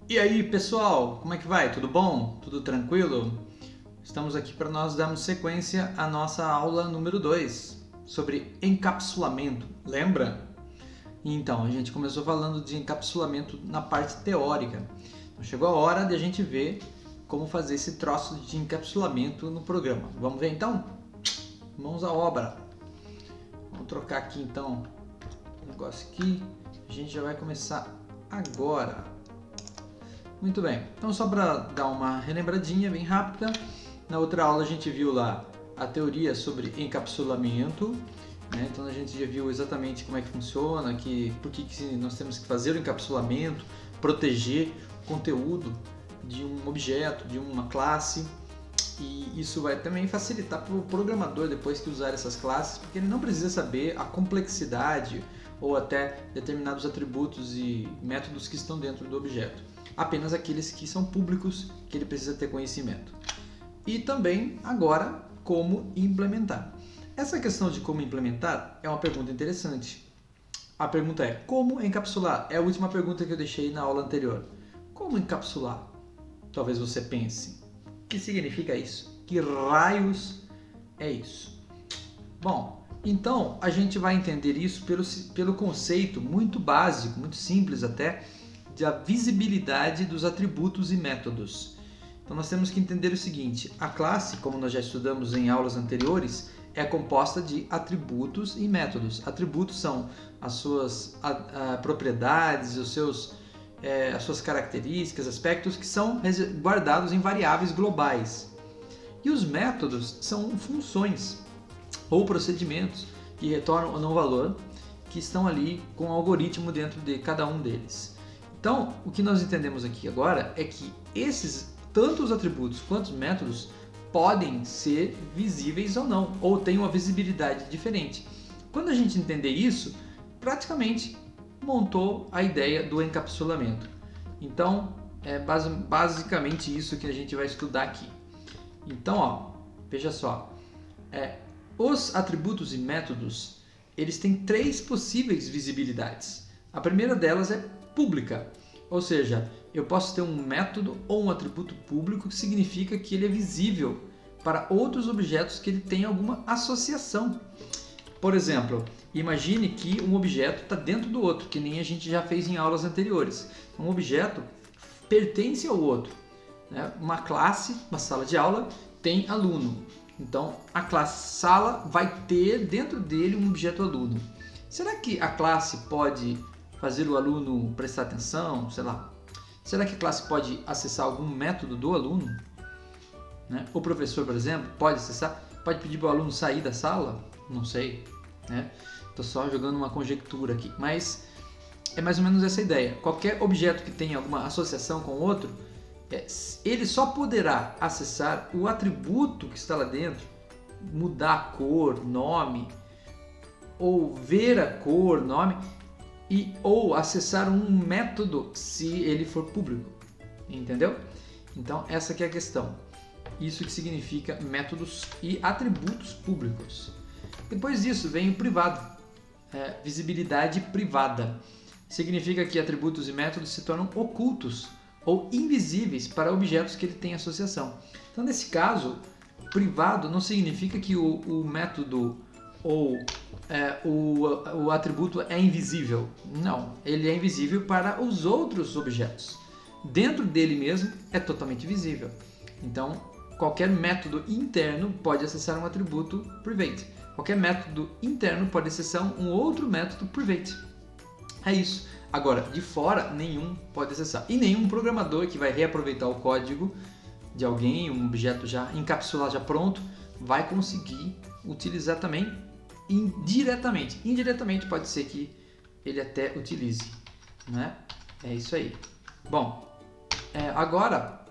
E aí, pessoal, como é que vai? Tudo bom? Tudo tranquilo? Estamos aqui para nós darmos sequência à nossa aula número 2 sobre encapsulamento. Lembra? Então, a gente começou falando de encapsulamento na parte teórica. Então, chegou a hora de a gente ver como fazer esse troço de encapsulamento no programa. Vamos ver então? Mãos à obra. Vamos trocar aqui então o negócio aqui. A gente já vai começar agora. Muito bem, então só para dar uma relembradinha bem rápida, na outra aula a gente viu lá a teoria sobre encapsulamento, né? Então a gente já viu exatamente como é que funciona, por que nós temos que fazer o encapsulamento, proteger o conteúdo de um objeto, de uma classe, e isso vai também facilitar para o programador depois que usar essas classes, porque ele não precisa saber a complexidade ou até determinados atributos e métodos que estão dentro do objeto. Apenas aqueles que são públicos que ele precisa ter conhecimento. E também, agora, como implementar. Essa questão de como implementar é uma pergunta interessante. A pergunta é, como encapsular? É a última pergunta que eu deixei na aula anterior. Como encapsular? Talvez você pense. O que significa isso? Que raios é isso? Bom, então a gente vai entender isso pelo conceito muito básico, muito simples até, da visibilidade dos atributos e métodos. Então nós temos que entender o seguinte, a classe, como nós já estudamos em aulas anteriores, é composta de atributos e métodos. Atributos são as suas propriedades, as suas características, aspectos que são guardados em variáveis globais. E os métodos são funções ou procedimentos que retornam ou não valor, que estão ali com um algoritmo dentro de cada um deles. Então, o que nós entendemos aqui agora é que tanto os atributos quanto os métodos podem ser visíveis ou não, ou têm uma visibilidade diferente. Quando a gente entender isso, praticamente montou a ideia do encapsulamento. Então, é basicamente isso que a gente vai estudar aqui. Então, veja só, os atributos e métodos, eles têm 3 possíveis visibilidades. A primeira delas é pública, ou seja, eu posso ter um método ou um atributo público que significa que ele é visível para outros objetos que ele tem alguma associação. Por exemplo, imagine que um objeto está dentro do outro, que nem a gente já fez em aulas anteriores. Um objeto pertence ao outro, né? Uma classe, uma sala de aula, tem aluno. Então, a classe sala vai ter dentro dele um objeto aluno. Será que a classe pode fazer o aluno prestar atenção, sei lá? Será que a classe pode acessar algum método do aluno? Né? O professor, por exemplo, pode acessar? Pode pedir para o aluno sair da sala? Não sei, né? Estou só jogando uma conjectura aqui, mas é mais ou menos essa ideia. Qualquer objeto que tenha alguma associação com outro, ele só poderá acessar o atributo que está lá dentro, mudar a cor, nome, ou ver a cor, nome, ou acessar um método se ele for público, entendeu? Então essa que é a questão. Isso que significa métodos e atributos públicos. Depois disso vem o privado, visibilidade privada. Significa que atributos e métodos se tornam ocultos ou invisíveis para objetos que ele tem associação. Então nesse caso, privado não significa que o método ou o atributo é invisível. Não, ele é invisível para os outros objetos. Dentro dele mesmo é totalmente visível. Então, qualquer método interno pode acessar um atributo private. Qualquer método interno pode acessar um outro método private. É isso. Agora, de fora, nenhum pode acessar. E nenhum programador que vai reaproveitar o código de alguém, um objeto já encapsulado, já pronto, vai conseguir utilizar também indiretamente. Indiretamente pode ser que ele até utilize, né? É isso aí. Bom, agora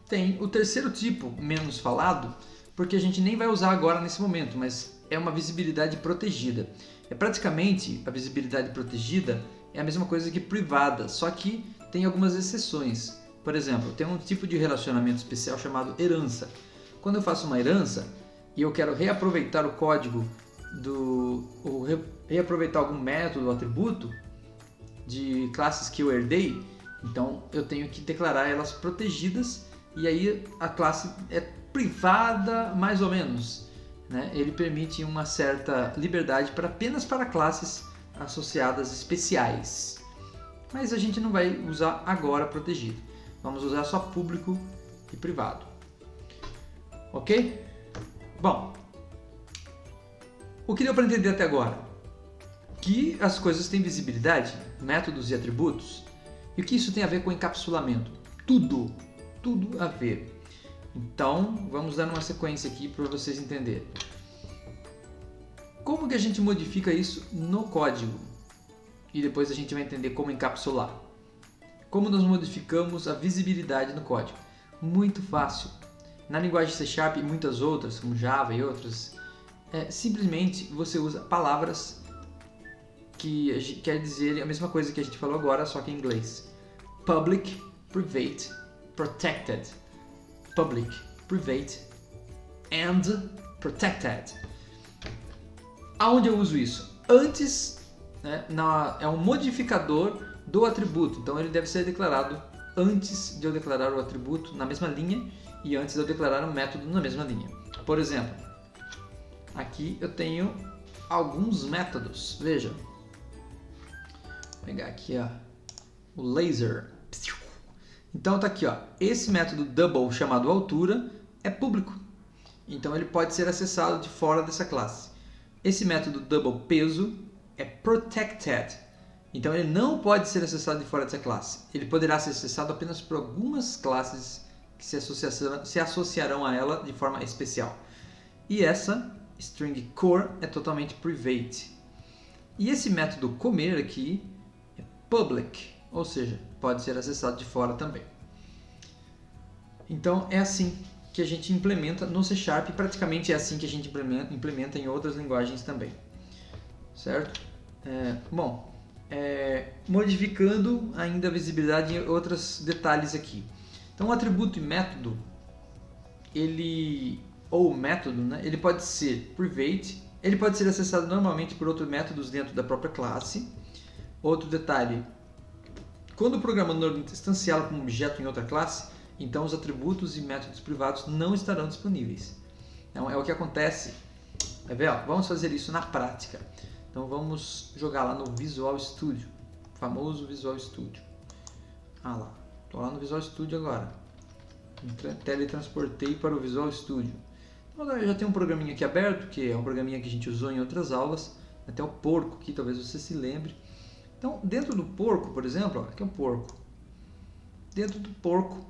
tem o terceiro tipo, menos falado, porque a gente nem vai usar agora nesse momento, mas é uma visibilidade protegida. Praticamente, a visibilidade protegida é a mesma coisa que privada, só que tem algumas exceções. Por exemplo, tem um tipo de relacionamento especial chamado herança. Quando eu faço uma herança e eu quero reaproveitar o código reaproveitar algum método ou atributo de classes que eu herdei, Então eu tenho que declarar elas protegidas, e aí a classe é privada mais ou menos, né? Ele permite uma certa liberdade apenas para classes associadas especiais. Mas a gente não vai usar agora protegido. Vamos usar só público e privado. Ok? Bom, o que deu para entender até agora? Que as coisas têm visibilidade, métodos e atributos. E o que isso tem a ver com encapsulamento? Tudo a ver. Então, vamos dar uma sequência aqui para vocês entenderem. Como que a gente modifica isso no código? E depois a gente vai entender como encapsular. Como nós modificamos a visibilidade no código? Muito fácil. Na linguagem C# e muitas outras, como Java e outras, simplesmente você usa palavras que quer dizer a mesma coisa que a gente falou agora, só que em inglês. Public, private, protected. Public, private and protected. Aonde eu uso isso? Antes, né, é um modificador do atributo, então ele deve ser declarado antes de eu declarar o atributo na mesma linha e antes de eu declarar o método na mesma linha. Por exemplo, aqui eu tenho alguns métodos, veja. Vou pegar aqui ó, o laser. Então tá aqui, ó, esse método double chamado altura é público, então ele pode ser acessado de fora dessa classe. Esse método double peso é protected, então ele não pode ser acessado de fora dessa classe. Ele poderá ser acessado apenas por algumas classes que se associarão a ela de forma especial. E essa string core é totalmente private. E esse método comer aqui é public, ou seja, pode ser acessado de fora também. Então é assim que a gente implementa no C#, e praticamente é assim que a gente implementa em outras linguagens também. Certo? Modificando ainda a visibilidade em outros detalhes aqui. Então, o atributo e método, ou método, né, ele pode ser private, ele pode ser acessado normalmente por outros métodos dentro da própria classe. Outro detalhe, quando o programador instanciá-lo como objeto em outra classe, então os atributos e métodos privados não estarão disponíveis. Então, é o que acontece. Vai ver, ó, vamos fazer isso na prática. Então vamos jogar lá no Visual Studio, o famoso Visual Studio. Ah lá, estou lá no Visual Studio agora. Teletransportei para o Visual Studio. Então, eu já tenho um programinha aqui aberto, que é um programinha que a gente usou em outras aulas, até o porco aqui, talvez você se lembre. Então, dentro do porco, por exemplo, ó, aqui é um porco. Dentro do porco,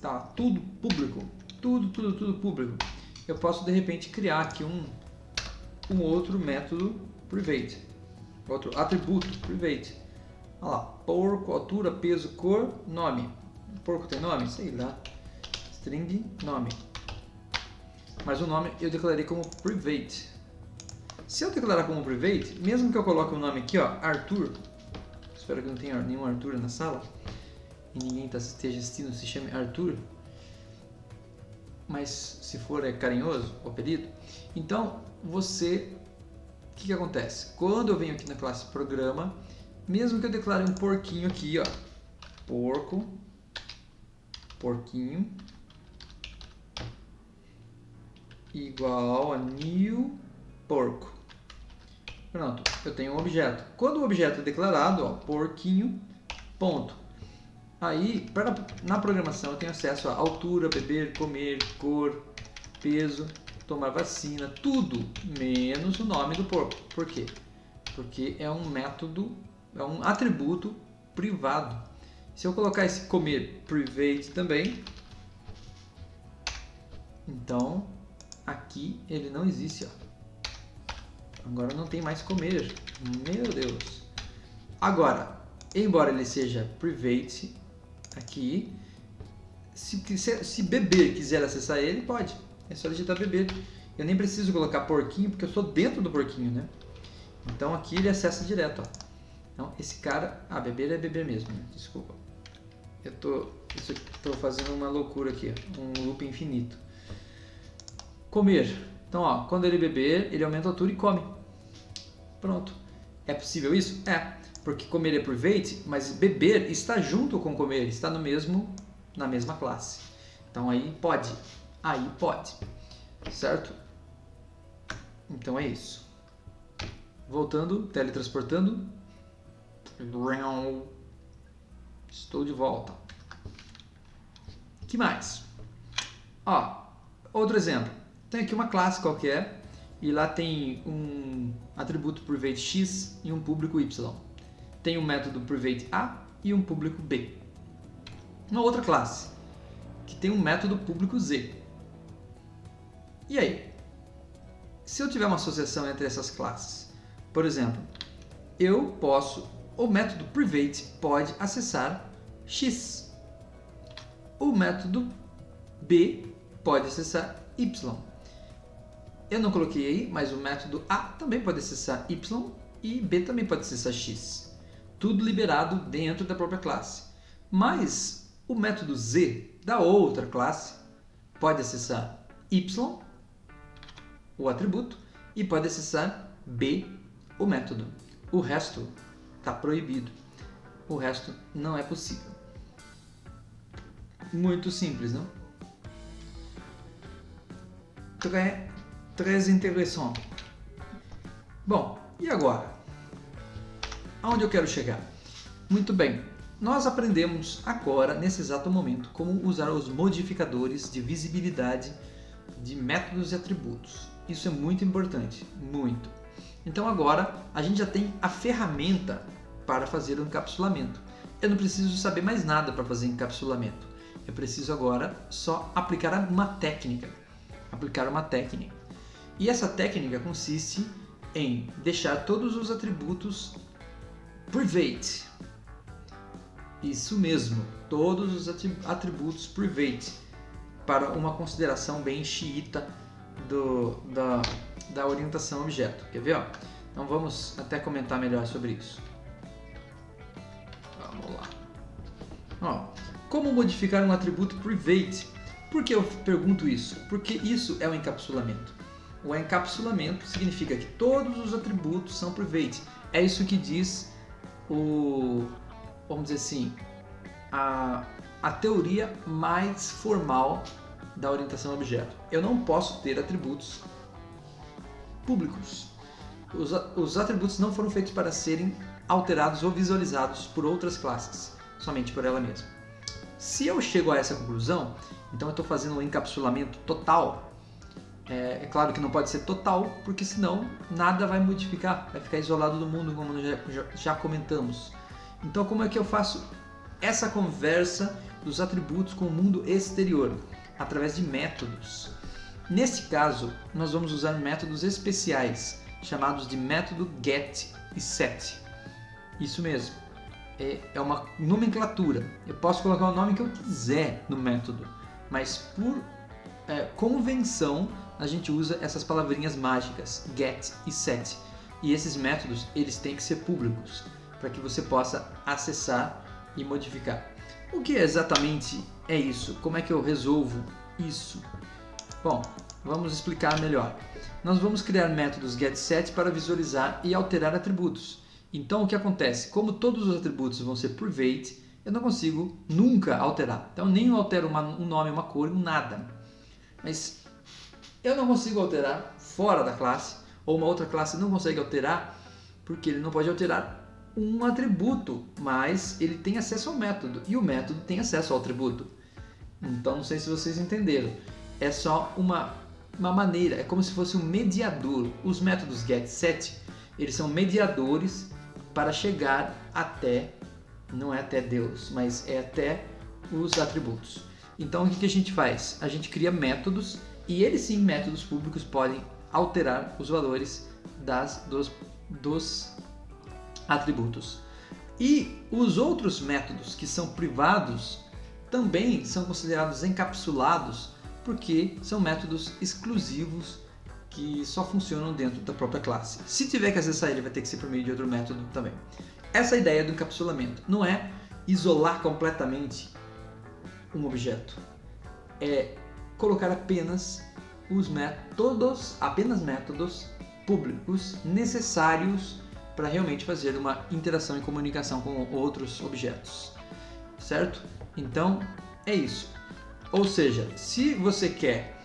tá tudo público, tudo público. Eu posso de repente criar aqui um outro método private, outro atributo private. Olha lá, porco, altura, peso, cor, nome. O porco tem nome? Sei lá. String nome. Mas o nome eu declarei como private. Se eu declarar como private, mesmo que eu coloque o nome aqui, ó, Arthur, espero que não tenha nenhum Arthur na sala e ninguém esteja assistindo se chame Arthur, mas se for é carinhoso o apelido. Então o que acontece? Quando eu venho aqui na classe programa, mesmo que eu declare um porquinho aqui, ó, porquinho igual a new porco. Pronto, eu tenho um objeto. Quando o objeto é declarado, ó, porquinho, ponto. Aí, na programação, eu tenho acesso a altura, beber, comer, cor, peso, tomar vacina, tudo, menos o nome do porco. Por quê? Porque é um método, é um atributo privado. Se eu colocar esse comer private também, então aqui ele não existe, ó. Agora não tem mais comer. Meu Deus. Agora, embora ele seja private aqui, se beber quiser acessar ele, pode. É só digitar beber. Eu nem preciso colocar porquinho, porque eu estou dentro do porquinho, né? Então aqui ele acessa direto, ó. Então esse cara... Ah, beber é beber mesmo, né? Desculpa. Eu tô fazendo uma loucura aqui, ó. Um loop infinito. Comer. Então, ó, quando ele beber, ele aumenta a altura e come. Pronto. É possível isso? É. porque comer é private, mas beber está junto com comer, está na mesma classe. Então aí pode, certo? Então é isso. Voltando, teletransportando. Estou de volta. Que mais? Outro exemplo. Tem aqui uma classe qualquer e lá tem um atributo private X e um público Y. Tem um método private A e um público B. Uma outra classe que tem um método público Z. E aí? Se eu tiver uma associação entre essas classes, por exemplo, o método private pode acessar X. O método B pode acessar Y. Eu não coloquei aí, mas o método A também pode acessar Y e B também pode acessar X. Tudo liberado dentro da própria classe. Mas o método Z da outra classe pode acessar Y, o atributo, e pode acessar B, o método. O resto está proibido. O resto não é possível. Muito simples, não? Très interessant. Bom, e agora? Aonde eu quero chegar? Muito bem, nós aprendemos agora, nesse exato momento, como usar os modificadores de visibilidade de métodos e atributos. Isso é muito importante, muito. Então agora a gente já tem a ferramenta para fazer o encapsulamento. Eu não preciso saber mais nada para fazer encapsulamento. Eu preciso agora só aplicar uma técnica. E essa técnica consiste em deixar todos os atributos private. Isso mesmo, todos os atributos private, para uma consideração bem xiita da orientação objeto. Quer ver? Então vamos até comentar melhor sobre isso. Vamos lá. Como modificar um atributo private? Por que eu pergunto isso? Porque isso é o encapsulamento. O encapsulamento significa que todos os atributos são private. É isso que diz vamos dizer assim, a teoria mais formal da orientação a objeto. Eu não posso ter atributos públicos. Os atributos não foram feitos para serem alterados ou visualizados por outras classes, somente por ela mesma. Se eu chego a essa conclusão, então eu estou fazendo um encapsulamento total. É claro que não pode ser total, porque senão nada vai modificar, vai ficar isolado do mundo, como nós já comentamos. Então como é que eu faço essa conversa dos atributos com o mundo exterior? Através de métodos. Nesse caso, nós vamos usar métodos especiais, chamados de método get e set. Isso mesmo, é uma nomenclatura. Eu posso colocar o nome que eu quiser no método, mas por convenção a gente usa essas palavrinhas mágicas, get e set. E esses métodos, eles têm que ser públicos, para que você possa acessar e modificar. O que exatamente é isso? Como é que eu resolvo isso? Bom, vamos explicar melhor. Nós vamos criar métodos getSet para visualizar e alterar atributos. Então o que acontece? Como todos os atributos vão ser private, eu não consigo nunca alterar. Então nem eu altero um nome, uma cor, nada. Mas eu não consigo alterar fora da classe, ou uma outra classe não consegue alterar, porque ele não pode alterar um atributo, mas ele tem acesso ao método, e o método tem acesso ao atributo. Então não sei se vocês entenderam. É só uma maneira, é como se fosse um mediador. Os métodos getSet, eles são mediadores para chegar até, não é até Deus, mas é até os atributos. Então o que a gente faz? A gente cria métodos, e eles sim, métodos públicos, podem alterar os valores dos atributos. E os outros métodos que são privados também são considerados encapsulados, porque são métodos exclusivos que só funcionam dentro da própria classe. Se tiver que acessar ele, vai ter que ser por meio de outro método também. Essa é a ideia do encapsulamento. Não é isolar completamente um objeto. É colocar apenas métodos públicos necessários para realmente fazer uma interação e comunicação com outros objetos, certo? Então, é isso. Ou seja, se você quer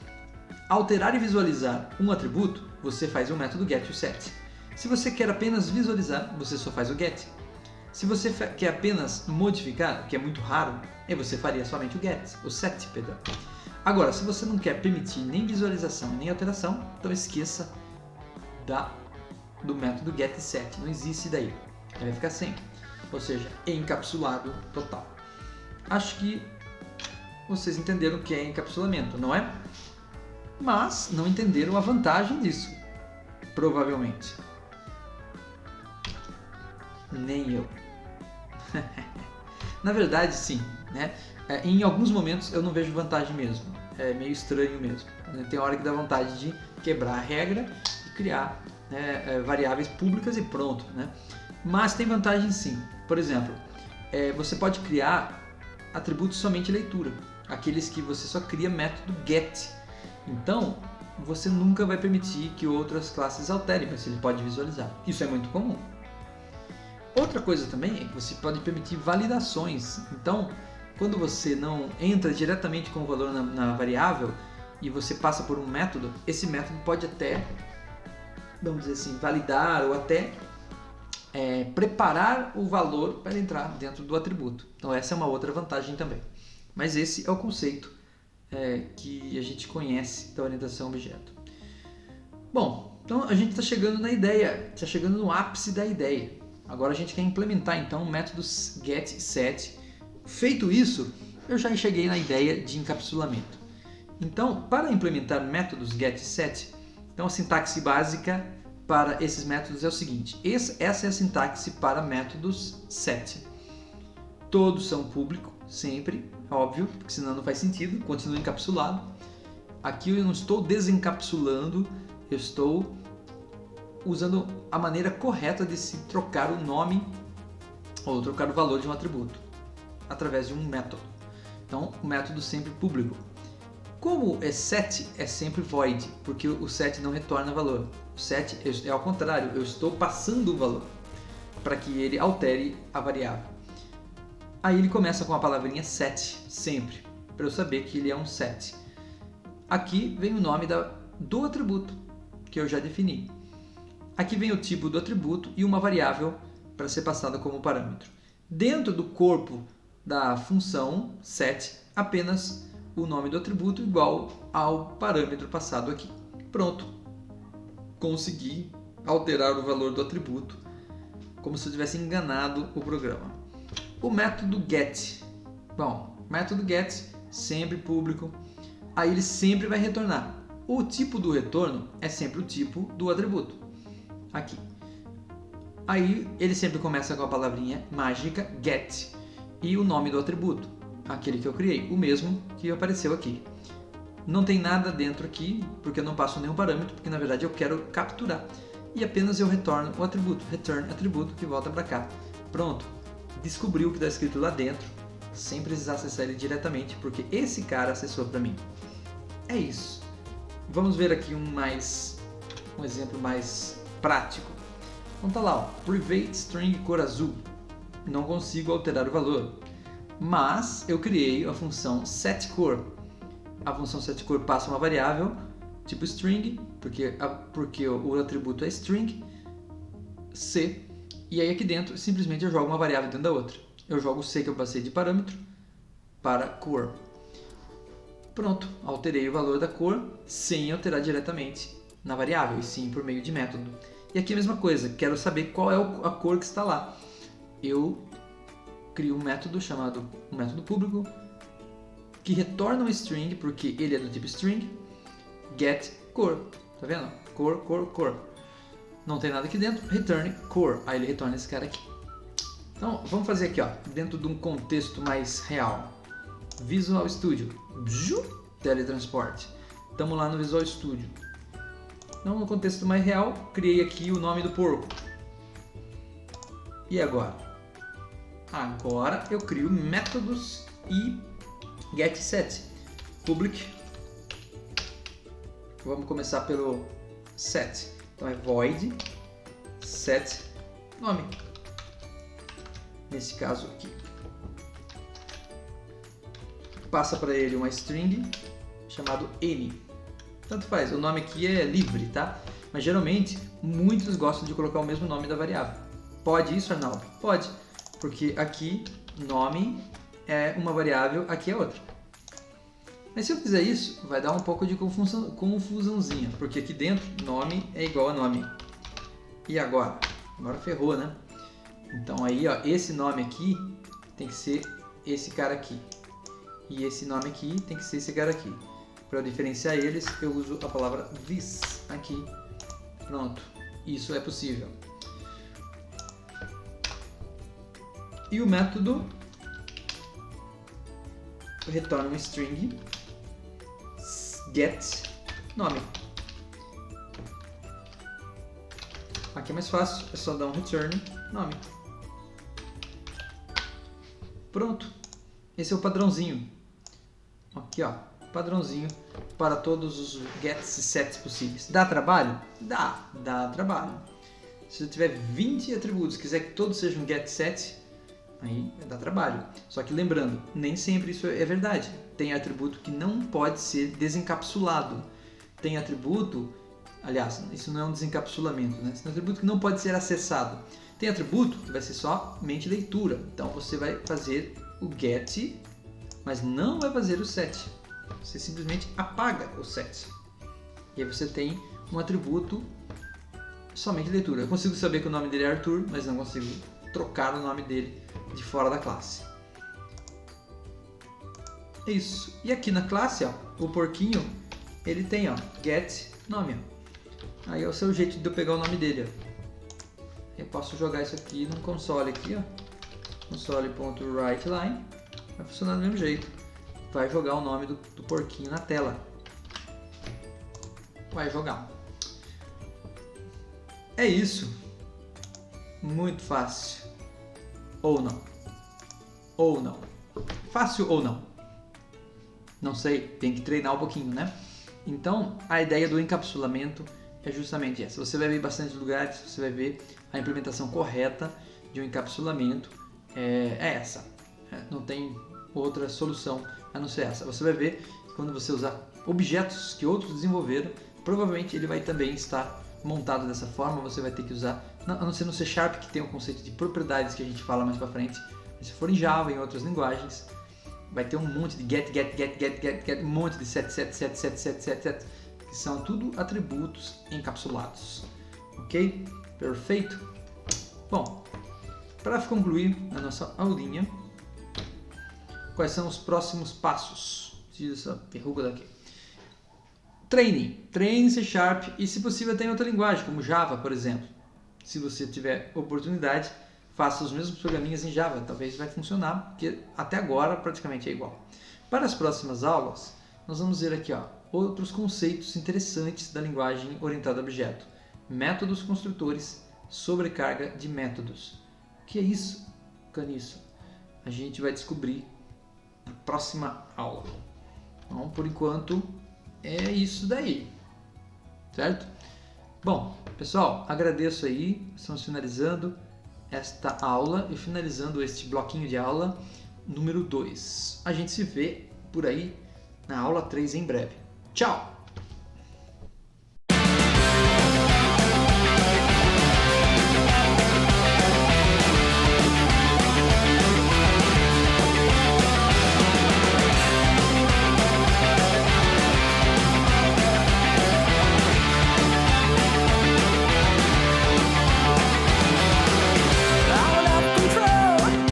alterar e visualizar um atributo, você faz o método get e o set. Se você quer apenas visualizar, você só faz o get. Se você quer apenas modificar, o que é muito raro, aí você faria somente o set, perdão. Agora, se você não quer permitir nem visualização nem alteração, então esqueça do método get e set. Não existe daí. Ele vai ficar sem. Ou seja, encapsulado total. Acho que vocês entenderam o que é encapsulamento, não é? Mas não entenderam a vantagem disso. Provavelmente. Nem eu. Na verdade, sim, né? Em alguns momentos eu não vejo vantagem mesmo. É meio estranho mesmo. Tem hora que dá vontade de quebrar a regra e criar, né, variáveis públicas e pronto, né? Mas tem vantagem sim. Por exemplo, você pode criar atributos somente leitura, aqueles que você só cria método get. Então, você nunca vai permitir que outras classes alterem, mas ele pode visualizar. Isso é muito comum. Outra coisa também é que você pode permitir validações. Então, quando você não entra diretamente com o valor na variável e você passa por um método, esse método pode até, vamos dizer assim, validar ou até preparar o valor para entrar dentro do atributo. Então essa é uma outra vantagem também. Mas esse é o conceito que a gente conhece da orientação a objeto. Bom, então a gente está chegando na ideia, está chegando no ápice da ideia. Agora a gente quer implementar então métodos get e set. Feito isso, eu já cheguei na ideia de encapsulamento. Então, para implementar métodos get e set, então a sintaxe básica para esses métodos é o seguinte: essa é a sintaxe para métodos set. Todos são público, sempre, óbvio, porque senão não faz sentido, continua encapsulado. Aqui eu não estou desencapsulando, eu estou usando a maneira correta de se trocar o nome ou trocar o valor de um atributo através de um método. Então, o método sempre público. Como é set, é sempre void, porque o set não retorna valor. O set é ao contrário, eu estou passando o valor para que ele altere a variável. Aí ele começa com a palavrinha set, sempre, para eu saber que ele é um set. Aqui vem o nome do atributo, que eu já defini. Aqui vem o tipo do atributo e uma variável para ser passada como parâmetro. Dentro do corpo da função set, apenas o nome do atributo igual ao parâmetro passado aqui. Pronto. Consegui alterar o valor do atributo como se eu tivesse enganado o programa. O método get. Bom, método get sempre público. Aí ele sempre vai retornar. O tipo do retorno é sempre o tipo do atributo. Aqui. Aí ele sempre começa com a palavrinha mágica get e o nome do atributo, aquele que eu criei, o mesmo que apareceu aqui. Não tem nada dentro aqui, porque eu não passo nenhum parâmetro, porque na verdade eu quero capturar. E apenas eu retorno o atributo, return atributo, que volta para cá. Pronto, descobri o que está escrito lá dentro, sem precisar acessar ele diretamente, porque esse cara acessou para mim. É isso. Vamos ver aqui um exemplo mais prático. Então tá lá, ó, private string cor azul. Não consigo alterar o valor, mas eu criei a função setCore. A função setCore passa uma variável tipo string, porque o atributo é string, c, e aí aqui dentro simplesmente eu jogo uma variável dentro da outra. Eu jogo o c que eu passei de parâmetro para cor. Pronto, alterei o valor da cor sem alterar diretamente na variável, e sim por meio de método. E aqui a mesma coisa, quero saber qual é a cor que está lá. Eu crio um método chamado um método público que retorna um string, porque ele é do tipo string, get cor. Tá vendo? Cor, cor, cor. Não tem nada aqui dentro, return cor. Aí ele retorna esse cara aqui. Então vamos fazer aqui, ó, dentro de um contexto mais real. Visual Studio. Teletransporte. Estamos lá no Visual Studio. Então, no contexto mais real, criei aqui o nome do porco. E agora? Agora eu crio métodos e get set. Public. Vamos começar pelo set. Então é void set nome. Nesse caso aqui. Passa para ele uma string chamado N. Tanto faz, o nome aqui é livre, tá? Mas geralmente muitos gostam de colocar o mesmo nome da variável. Pode isso, Arnaldo? Pode, porque aqui nome é uma variável, aqui é outra. Mas se eu fizer isso, vai dar um pouco de confusãozinha, porque aqui dentro nome é igual a nome. E agora? Agora ferrou, né? Então aí, ó, esse nome aqui tem que ser esse cara aqui. E esse nome aqui tem que ser esse cara aqui. Para eu diferenciar eles, eu uso a palavra this aqui. Pronto, isso é possível. E o método retorna uma string get nome. Aqui é mais fácil, é só dar um return nome. Pronto, esse é o padrãozinho. Aqui, ó, padrãozinho para todos os gets e sets possíveis. Dá trabalho? Dá trabalho. Se você tiver 20 atributos e quiser que todos sejam get set, aí dá trabalho. Só que lembrando, nem sempre isso é verdade. Tem atributo que não pode ser desencapsulado. Tem atributo, aliás, isso não é um desencapsulamento, né? Tem atributo que não pode ser acessado. Tem atributo que vai ser somente leitura. Então você vai fazer o get, mas não vai fazer o set. Você simplesmente apaga o set. E aí você tem um atributo somente leitura. Eu consigo saber que o nome dele é Arthur, mas não consigo trocar o nome dele de fora da classe. É isso. E aqui na classe, ó, o porquinho, ele tem, ó, get nome. Ó. Aí é o seu jeito de eu pegar o nome dele, ó. Eu posso jogar isso aqui no console aqui, ó. Console.writeLine. Vai funcionar do mesmo jeito. Vai jogar o nome do porquinho na tela. Vai jogar. É isso. Muito fácil. Ou não. Ou não. Fácil ou não? Não sei, tem que treinar um pouquinho, né? Então, a ideia do encapsulamento é justamente essa. Você vai ver em bastante lugares, você vai ver a implementação correta de um encapsulamento é essa. Não tem outra solução a não ser essa. Você vai ver que quando você usar objetos que outros desenvolveram, provavelmente ele vai também estar montado dessa forma. Você vai ter que usar, a não ser no C#, que tem o conceito de propriedades que a gente fala mais pra frente. Se for em Java, em outras linguagens, vai ter um monte de get, um monte de set, que são tudo atributos encapsulados. Ok? Perfeito? Bom, para concluir a nossa aulinha, quais são os próximos passos? Tira essa verruga daqui. Treine C# e, se possível, tem outra linguagem, como Java, por exemplo. Se você tiver oportunidade, faça os mesmos programinhas em Java, talvez vai funcionar, porque até agora praticamente é igual. Para as próximas aulas, nós vamos ver aqui, ó, outros conceitos interessantes da linguagem orientada a objeto. Métodos construtores, sobrecarga de métodos. O que é isso, caniço? A gente vai descobrir na próxima aula. Então, por enquanto, é isso daí, certo? Bom, pessoal, agradeço aí, estamos finalizando esta aula e finalizando este bloquinho de aula número 2. A gente se vê por aí na aula 3 em breve. Tchau!